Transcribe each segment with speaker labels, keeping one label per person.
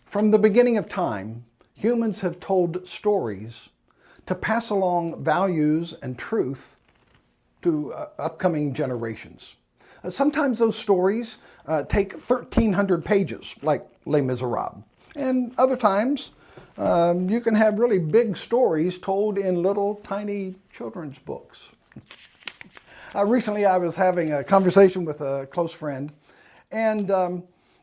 Speaker 1: From the beginning of time, humans have told stories to pass along values and truth to upcoming generations. Sometimes those stories take 1,300 pages, like Les Miserables. And other times, you can have really big stories told in little tiny children's books. Recently, I was having a conversation with a close friend, and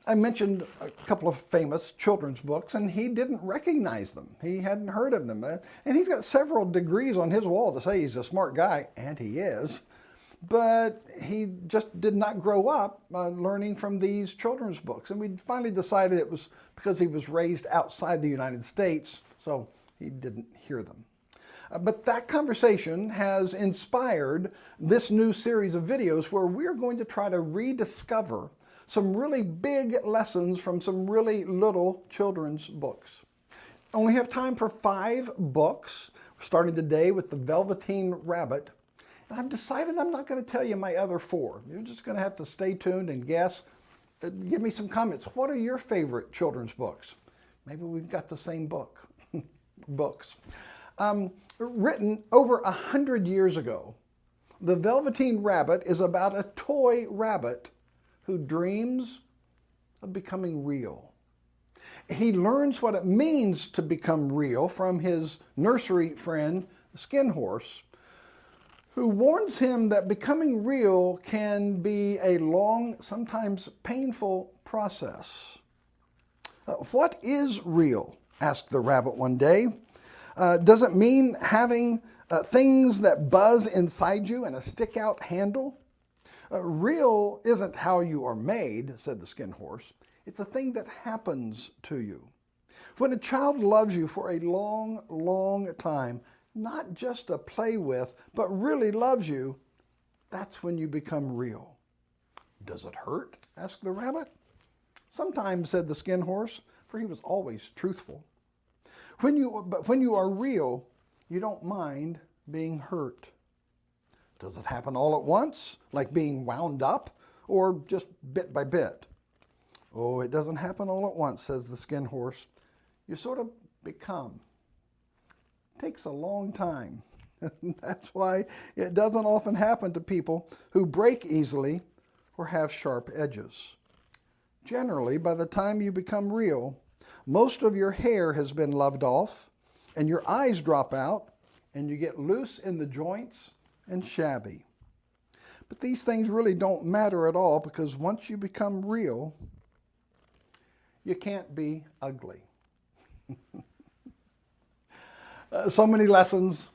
Speaker 1: I mentioned a couple of famous children's books, and he didn't recognize them. He hadn't heard of them. And he's got several degrees on his wall to say he's a smart guy, and he is. But he just did not grow up learning from these children's books. And we finally decided it was because he was raised outside the United States, so he didn't hear them. But that conversation has inspired this new series of videos where we're going to try to rediscover some really big lessons from some really little children's books. I only have time for 5 books. We're starting today with the Velveteen Rabbit. And I've decided I'm not going to tell you my other 4. You're just going to have to stay tuned and guess. Give me some comments. What are your favorite children's books? Maybe we've got the same book. Books. Written over 100 years ago, The Velveteen Rabbit is about a toy rabbit who dreams of becoming real. He learns what it means to become real from his nursery friend, the Skin Horse, who warns him that becoming real can be a long, sometimes painful process. What is real? Asked the rabbit one day. Does it mean having things that buzz inside you and a stick-out handle? Real isn't how you are made, said the Skin Horse. It's a thing that happens to you. When a child loves you for a long, long time, not just to play with, but really loves you, that's when you become real. Does it hurt? Asked the rabbit. Sometimes, said the Skin Horse, for he was always truthful. But when you are real, you don't mind being hurt. Does it happen all at once, like being wound up, or just bit by bit? Oh, it doesn't happen all at once, says the Skin Horse. You sort of become. It takes a long time. That's why it doesn't often happen to people who break easily or have sharp edges. Generally, by the time you become real, most of your hair has been loved off, and your eyes drop out, and you get loose in the joints and shabby. But these things really don't matter at all, because once you become real, you can't be ugly. So many lessons,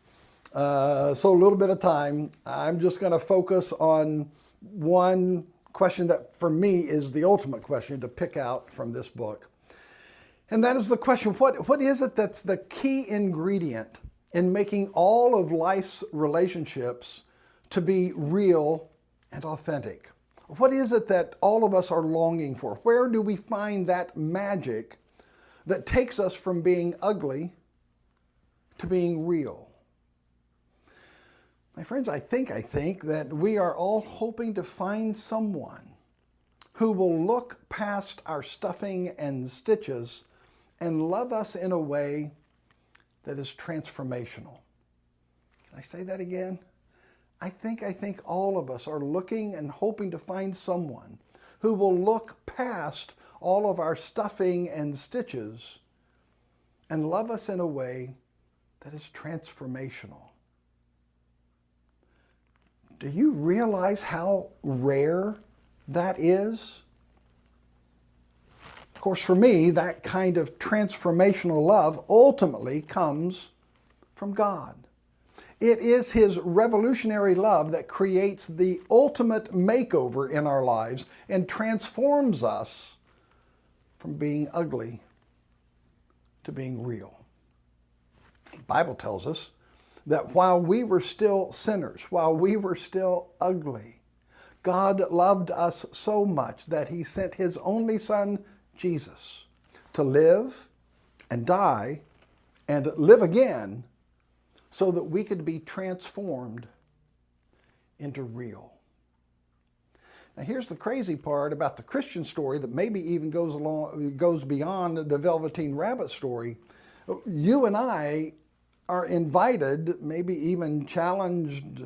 Speaker 1: so little bit of time. I'm just going to focus on one question that for me is the ultimate question to pick out from this book. And that is the question, what is it that's the key ingredient in making all of life's relationships to be real and authentic? What is it that all of us are longing for? Where do we find that magic that takes us from being ugly to being real? My friends, I think that we are all hoping to find someone who will look past our stuffing and stitches and love us in a way that is transformational. Can I say that again? I think all of us are looking and hoping to find someone who will look past all of our stuffing and stitches and love us in a way that is transformational. Do you realize how rare that is? Of course, for me, that kind of transformational love ultimately comes from God. It is His revolutionary love that creates the ultimate makeover in our lives and transforms us from being ugly to being real. The Bible tells us that while we were still sinners, while we were still ugly, God loved us so much that He sent His only Son, Jesus, to live and die and live again so that we could be transformed into real. Now, here's the crazy part about the Christian story that maybe even goes beyond the Velveteen Rabbit story. You and I are invited, maybe even challenged,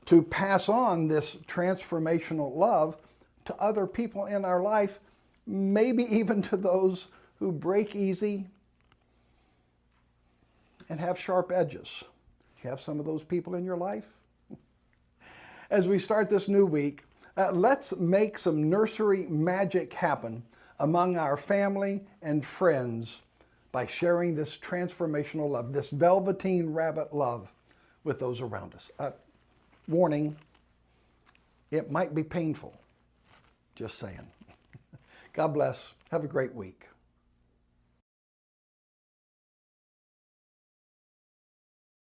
Speaker 1: to pass on this transformational love to other people in our life, maybe even to those who break easy and have sharp edges. You have some of those people in your life? As we start this new week, let's make some nursery magic happen among our family and friends by sharing this transformational love, this Velveteen Rabbit love with those around us. Warning, it might be painful. Just saying. God bless. Have a great week.